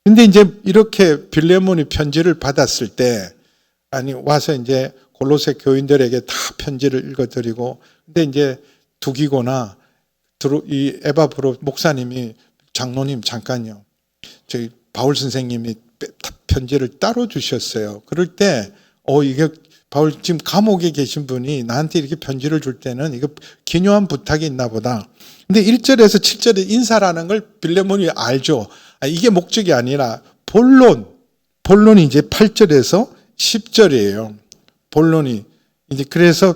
근데 이제 이렇게 빌레몬이 편지를 받았을 때 와서 이제 골로새 교인들에게 다 편지를 읽어드리고 근데 이제 두기고나 이 에바브로 목사님이 장로님 잠깐요. 저희 바울 선생님이 편지를 따로 주셨어요. 그럴 때 이게 바울 지금 감옥에 계신 분이 나한테 이렇게 편지를 줄 때는 이거 기묘한 부탁이 있나 보다. 근데 1절에서 7절에 인사라는 걸 빌레몬이 알죠. 이게 목적이 아니라 본론이 이제 8절에서 10절이에요. 본론이 이제 그래서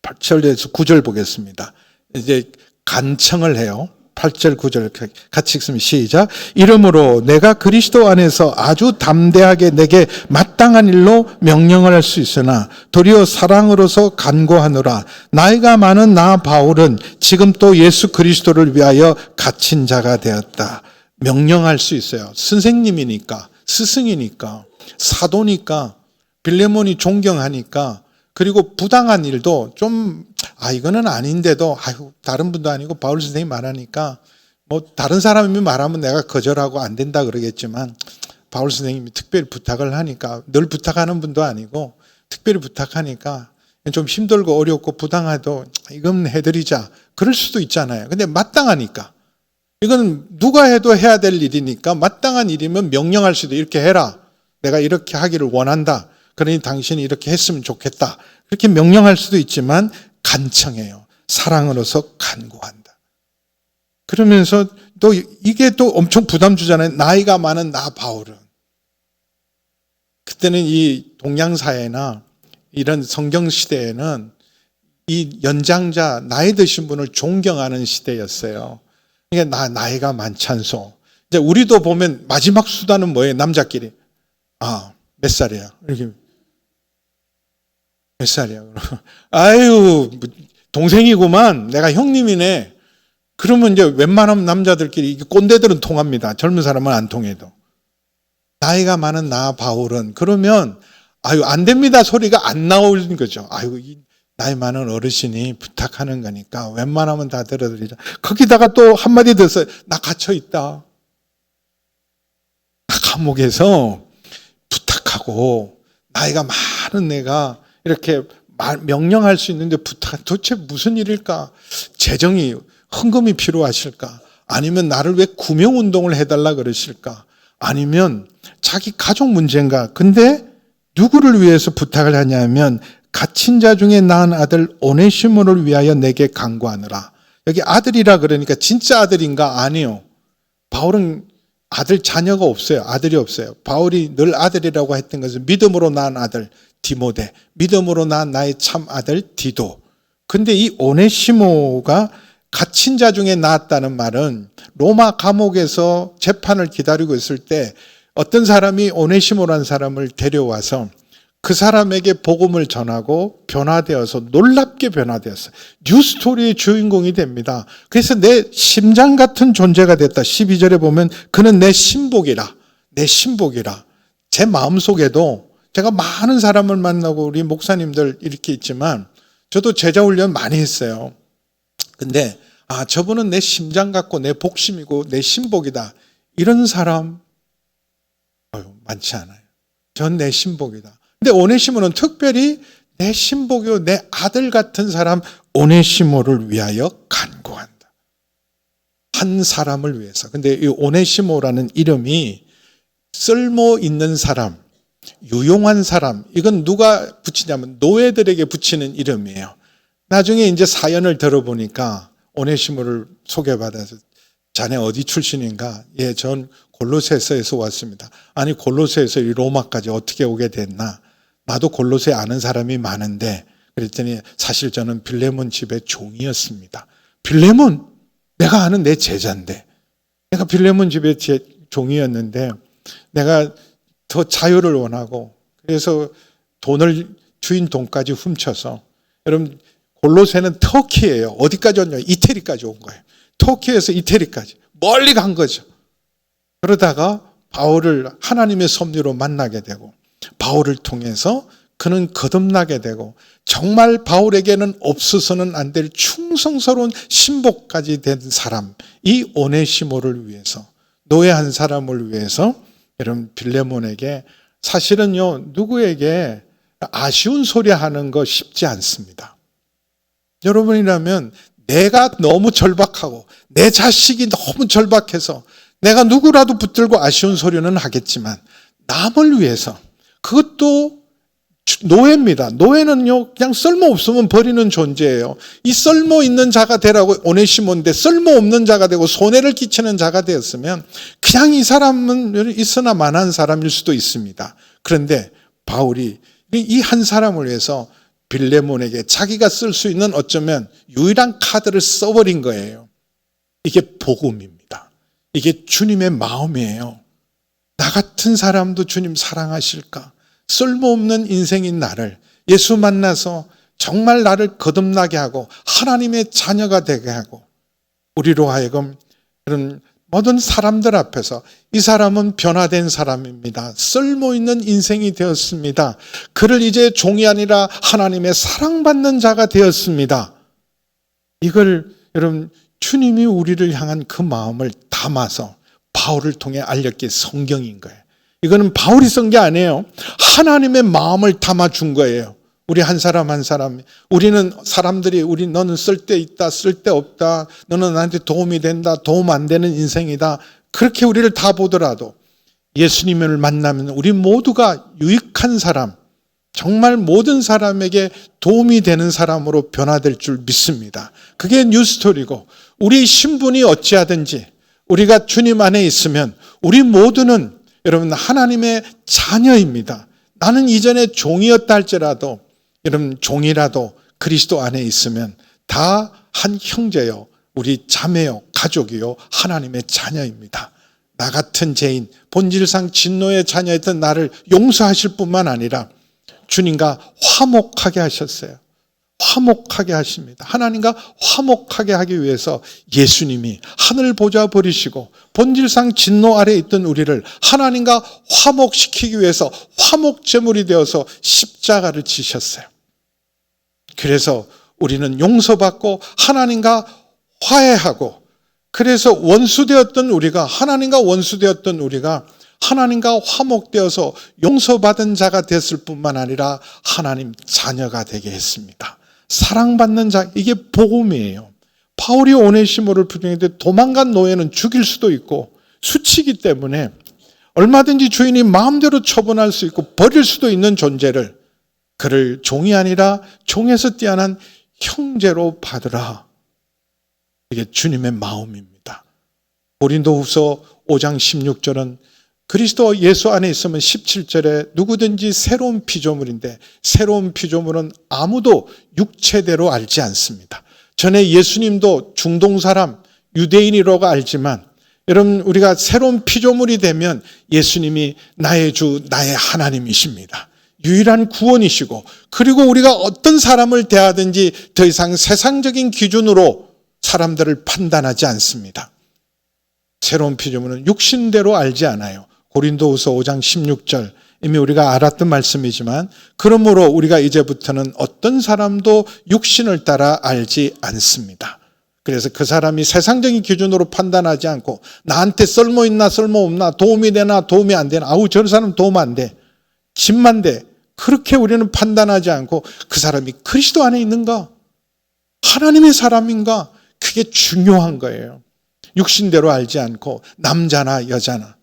8절에서 9절 보겠습니다. 이제 간청을 해요. 8절 9절 같이 읽으면 시작. 이러므로 내가 그리스도 안에서 아주 담대하게 내게 마땅한 일로 명령을 할 수 있으나 도리어 사랑으로서 간구하노라. 나이가 많은 나 바울은 지금 또 예수 그리스도를 위하여 갇힌 자가 되었다. 명령할 수 있어요. 선생님이니까, 스승이니까, 사도니까, 빌레몬이 존경하니까, 그리고 부당한 일도 좀 이거는 아닌데도 다른 분도 아니고 바울 선생님이 말하니까 뭐 다른 사람이 말하면 내가 거절하고 안 된다 그러겠지만 바울 선생님이 특별히 부탁을 하니까, 늘 부탁하는 분도 아니고 특별히 부탁하니까 좀 힘들고 어렵고 부당해도 이건 해드리자 그럴 수도 있잖아요. 근데 마땅하니까, 이건 누가 해도 해야 될 일이니까 마땅한 일이면 명령할 수도, 이렇게 해라, 내가 이렇게 하기를 원한다, 그러니 당신이 이렇게 했으면 좋겠다, 그렇게 명령할 수도 있지만 간청해요. 사랑으로서 간구한다. 그러면서 또 이게 또 엄청 부담 주잖아요. 나이가 많은 나 바울은. 그때는 이 동양사회나 이런 성경 시대에는 이 연장자, 나이 드신 분을 존경하는 시대였어요. 그러니까 나이가 많잖소. 이제 우리도 보면 마지막 수단은 뭐예요? 남자끼리. 몇 살이야? 이렇게. 몇 살이야? 아유, 동생이구만. 내가 형님이네. 그러면 이제 웬만하면 남자들끼리, 꼰대들은 통합니다. 젊은 사람은 안 통해도. 나이가 많은 나 바울은, 그러면 안 됩니다 소리가 안 나오는 거죠. 이 나이 많은 어르신이 부탁하는 거니까 웬만하면 다 들어드리자. 거기다가 또 한마디 더 써요. 나 갇혀있다. 나 감옥에서 부탁하고, 나이가 많은 내가 이렇게 명령할 수 있는데 도대체 무슨 일일까? 재정이, 헌금이 필요하실까? 아니면 나를 왜 구명운동을 해달라 그러실까? 아니면 자기 가족 문제인가? 근데 누구를 위해서 부탁을 하냐면 갇힌 자 중에 낳은 아들 오네시모를 위하여 내게 간구하느라. 여기 아들이라 그러니까 진짜 아들인가? 아니요. 바울은 아들 자녀가 없어요. 아들이 없어요. 바울이 늘 아들이라고 했던 것은 믿음으로 낳은 아들 디모데, 믿음으로 낳은 나의 참 아들 디도. 근데 이 오네시모가 갇힌 자 중에 낳았다는 말은 로마 감옥에서 재판을 기다리고 있을 때 어떤 사람이 오네시모라는 사람을 데려와서 그 사람에게 복음을 전하고 변화되어서, 놀랍게 변화되었어요. 뉴스토리의 주인공이 됩니다. 그래서 내 심장 같은 존재가 됐다. 12절에 보면 그는 내 신복이라. 내 신복이라. 제 마음속에도 제가 많은 사람을 만나고 우리 목사님들 이렇게 있지만 저도 제자훈련 많이 했어요. 근데 저분은 내 심장 같고 내 복심이고 내 신복이다. 이런 사람 많지 않아요. 전 내 신복이다. 근데 오네시모는 특별히 내 신복이요, 내 아들 같은 사람 오네시모를 위하여 간구한다. 한 사람을 위해서. 근데 이 오네시모라는 이름이 쓸모 있는 사람, 유용한 사람, 이건 누가 붙이냐면 노예들에게 붙이는 이름이에요. 나중에 이제 사연을 들어보니까 오네시모를 소개받아서 자네 어디 출신인가? 예, 전 골로새서에서 왔습니다. 아니, 골로새에서 이 로마까지 어떻게 오게 됐나? 나도 골로새 아는 사람이 많은데, 그랬더니 사실 저는 빌레몬 집의 종이었습니다. 빌레몬? 내가 아는 내 제자인데, 내가 빌레몬 집의 종이었는데 내가 더 자유를 원하고, 그래서 주인 돈까지 훔쳐서, 여러분 골로새는 터키예요. 어디까지 왔냐? 이태리까지 온 거예요. 터키에서 이태리까지 멀리 간 거죠. 그러다가 바울을 하나님의 섭리로 만나게 되고, 바울을 통해서 그는 거듭나게 되고, 정말 바울에게는 없어서는 안 될 충성스러운 신복까지 된 사람, 이 오네시모를 위해서, 노예 한 사람을 위해서, 여러분 빌레몬에게, 사실은요 누구에게 아쉬운 소리 하는 거 쉽지 않습니다. 여러분이라면 내가 너무 절박하고 내 자식이 너무 절박해서 내가 누구라도 붙들고 아쉬운 소리는 하겠지만, 남을 위해서, 그것도 노예입니다. 노예는요, 그냥 쓸모없으면 버리는 존재예요. 이 쓸모있는 자가 되라고 오네시모인데 쓸모없는 자가 되고 손해를 끼치는 자가 되었으면 그냥 이 사람은 있으나 마나한 사람일 수도 있습니다. 그런데 바울이 이 한 사람을 위해서 빌레몬에게 자기가 쓸 수 있는 어쩌면 유일한 카드를 써버린 거예요. 이게 복음입니다. 이게 주님의 마음이에요. 나 같은 사람도 주님 사랑하실까? 쓸모없는 인생인 나를 예수 만나서 정말 나를 거듭나게 하고 하나님의 자녀가 되게 하고 우리로 하여금 그런 모든 사람들 앞에서 이 사람은 변화된 사람입니다. 쓸모있는 인생이 되었습니다. 그를 이제 종이 아니라 하나님의 사랑받는 자가 되었습니다. 이걸 여러분 주님이 우리를 향한 그 마음을 담아서 바울을 통해 알렸기에 성경인 거예요. 이거는 바울이 쓴 게 아니에요. 하나님의 마음을 담아준 거예요. 우리 한 사람 한 사람. 우리는 사람들이 너는 쓸데 있다, 쓸데 없다. 너는 나한테 도움이 된다, 도움 안 되는 인생이다. 그렇게 우리를 다 보더라도 예수님을 만나면 우리 모두가 유익한 사람, 정말 모든 사람에게 도움이 되는 사람으로 변화될 줄 믿습니다. 그게 뉴스토리고 우리 신분이 어찌하든지 우리가 주님 안에 있으면 우리 모두는 여러분 하나님의 자녀입니다. 나는 이전에 종이었다 할지라도 여러분 종이라도 그리스도 안에 있으면 다 한 형제요, 우리 자매요, 가족이요, 하나님의 자녀입니다. 나 같은 죄인, 본질상 진노의 자녀였던 나를 용서하실 뿐만 아니라 주님과 화목하게 하셨어요. 화목하게 하십니다. 하나님과 화목하게 하기 위해서 예수님이 하늘 보좌 버리시고 본질상 진노 아래에 있던 우리를 하나님과 화목시키기 위해서 화목제물이 되어서 십자가를 지셨어요. 그래서 우리는 용서받고 하나님과 화해하고 그래서 원수되었던 우리가 하나님과 원수되었던 우리가 하나님과 화목되어서 용서받은 자가 됐을 뿐만 아니라 하나님 자녀가 되게 했습니다. 사랑받는 자, 이게 복음이에요. 바울이 오네시모를 부정했는데 도망간 노예는 죽일 수도 있고 수치이기 때문에 얼마든지 주인이 마음대로 처분할 수 있고 버릴 수도 있는 존재를 그를 종이 아니라 종에서 뛰어난 형제로 받으라. 이게 주님의 마음입니다. 고린도후서 5장 16절은 그리스도 예수 안에 있으면 17절에 누구든지 새로운 피조물인데 새로운 피조물은 아무도 육체대로 알지 않습니다. 전에 예수님도 중동 사람 유대인이라고 알지만 여러분 우리가 새로운 피조물이 되면 예수님이 나의 주 나의 하나님이십니다. 유일한 구원이시고 그리고 우리가 어떤 사람을 대하든지 더 이상 세상적인 기준으로 사람들을 판단하지 않습니다. 새로운 피조물은 육신대로 알지 않아요. 고린도후서 5장 16절 이미 우리가 알았던 말씀이지만 그러므로 우리가 이제부터는 어떤 사람도 육신을 따라 알지 않습니다. 그래서 그 사람이 세상적인 기준으로 판단하지 않고 나한테 쓸모있나 쓸모없나 도움이 되나 도움이 안 되나 아우 저 사람 도움 안 돼 집만 돼 그렇게 우리는 판단하지 않고 그 사람이 그리스도 안에 있는가 하나님의 사람인가 그게 중요한 거예요. 육신대로 알지 않고 남자나 여자나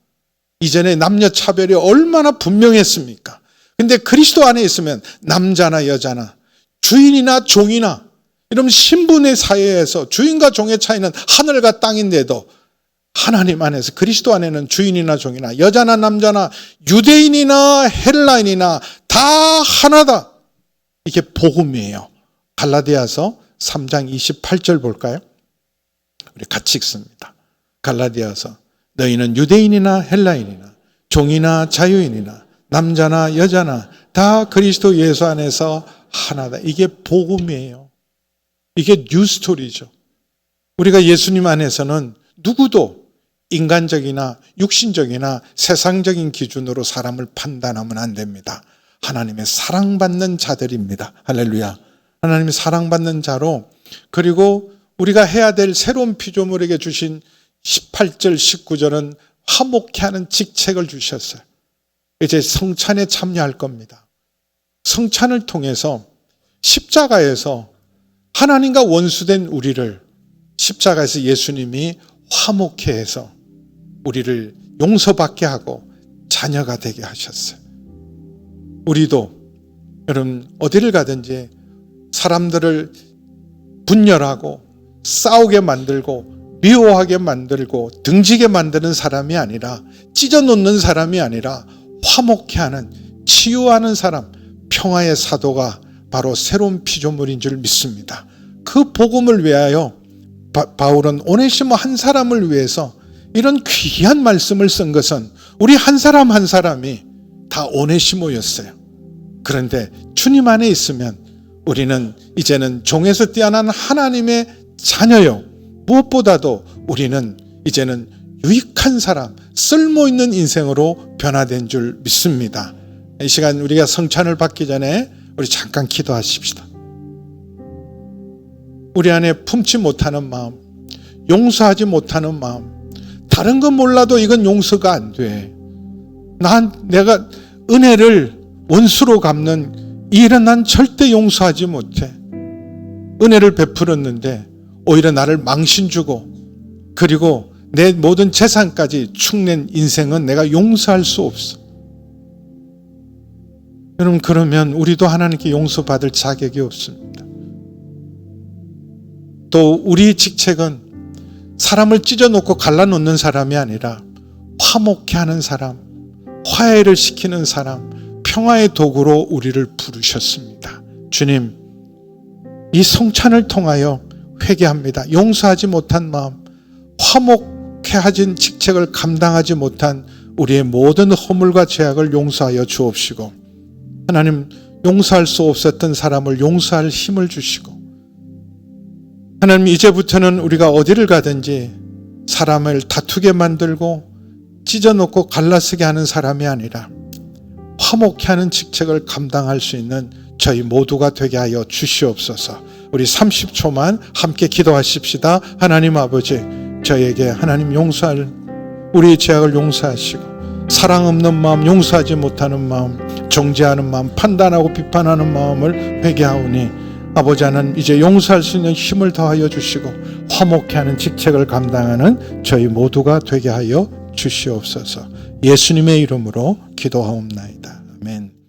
이전에 남녀 차별이 얼마나 분명했습니까? 근데 그리스도 안에 있으면 남자나 여자나 주인이나 종이나 이런 신분의 사이에서 주인과 종의 차이는 하늘과 땅인데도 하나님 안에서 그리스도 안에는 주인이나 종이나 여자나 남자나 유대인이나 헬라인이나 다 하나다. 이게 복음이에요. 갈라디아서 3장 28절 볼까요? 우리 같이 읽습니다. 갈라디아서 너희는 유대인이나 헬라인이나 종이나 자유인이나 남자나 여자나 다 그리스도 예수 안에서 하나다. 이게 복음이에요. 이게 뉴스토리죠. 우리가 예수님 안에서는 누구도 인간적이나 육신적이나 세상적인 기준으로 사람을 판단하면 안 됩니다. 하나님의 사랑받는 자들입니다. 할렐루야. 하나님의 사랑받는 자로 그리고 우리가 해야 될 새로운 피조물에게 주신 18절 19절은 화목케 하는 직책을 주셨어요. 이제 성찬에 참여할 겁니다. 성찬을 통해서 십자가에서 하나님과 원수된 우리를 십자가에서 예수님이 화목케 해서 우리를 용서받게 하고 자녀가 되게 하셨어요. 우리도 여러분 어디를 가든지 사람들을 분열하고 싸우게 만들고 미워하게 만들고 등지게 만드는 사람이 아니라, 찢어놓는 사람이 아니라 화목케 하는, 치유하는 사람, 평화의 사도가 바로 새로운 피조물인 줄 믿습니다. 그 복음을 위하여 바울은 오네시모 한 사람을 위해서 이런 귀한 말씀을 쓴 것은 우리 한 사람 한 사람이 다 오네시모였어요. 그런데 주님 안에 있으면 우리는 이제는 종에서 뛰어난 하나님의 자녀요, 무엇보다도 우리는 이제는 유익한 사람, 쓸모있는 인생으로 변화된 줄 믿습니다. 이 시간 우리가 성찬을 받기 전에 우리 잠깐 기도하십시다. 우리 안에 품지 못하는 마음, 용서하지 못하는 마음, 다른 건 몰라도 이건 용서가 안 돼. 내가 은혜를 원수로 갚는 이 일은 난 절대 용서하지 못해. 은혜를 베풀었는데 오히려 나를 망신 주고, 그리고 내 모든 재산까지 축낸 인생은 내가 용서할 수 없어. 여러분, 그러면 우리도 하나님께 용서받을 자격이 없습니다. 또 우리 직책은 사람을 찢어놓고 갈라놓는 사람이 아니라 화목케 하는 사람, 화해를 시키는 사람, 평화의 도구로 우리를 부르셨습니다. 주님, 이 성찬을 통하여 회개합니다. 용서하지 못한 마음, 화목케 하진 직책을 감당하지 못한 우리의 모든 허물과 죄악을 용서하여 주옵시고, 하나님, 용서할 수 없었던 사람을 용서할 힘을 주시고, 하나님, 이제부터는 우리가 어디를 가든지 사람을 다투게 만들고 찢어놓고 갈라쓰게 하는 사람이 아니라 화목케 하는 직책을 감당할 수 있는 저희 모두가 되게 하여 주시옵소서. 우리 30초만 함께 기도하십시다. 하나님 아버지, 저에게 하나님 용서할, 우리의 죄악을 용서하시고, 사랑 없는 마음, 용서하지 못하는 마음, 정죄하는 마음, 판단하고 비판하는 마음을 회개하오니 아버지 하나님, 이제 용서할 수 있는 힘을 더하여 주시고 화목케 하는 직책을 감당하는 저희 모두가 되게 하여 주시옵소서. 예수님의 이름으로 기도하옵나이다. 아멘.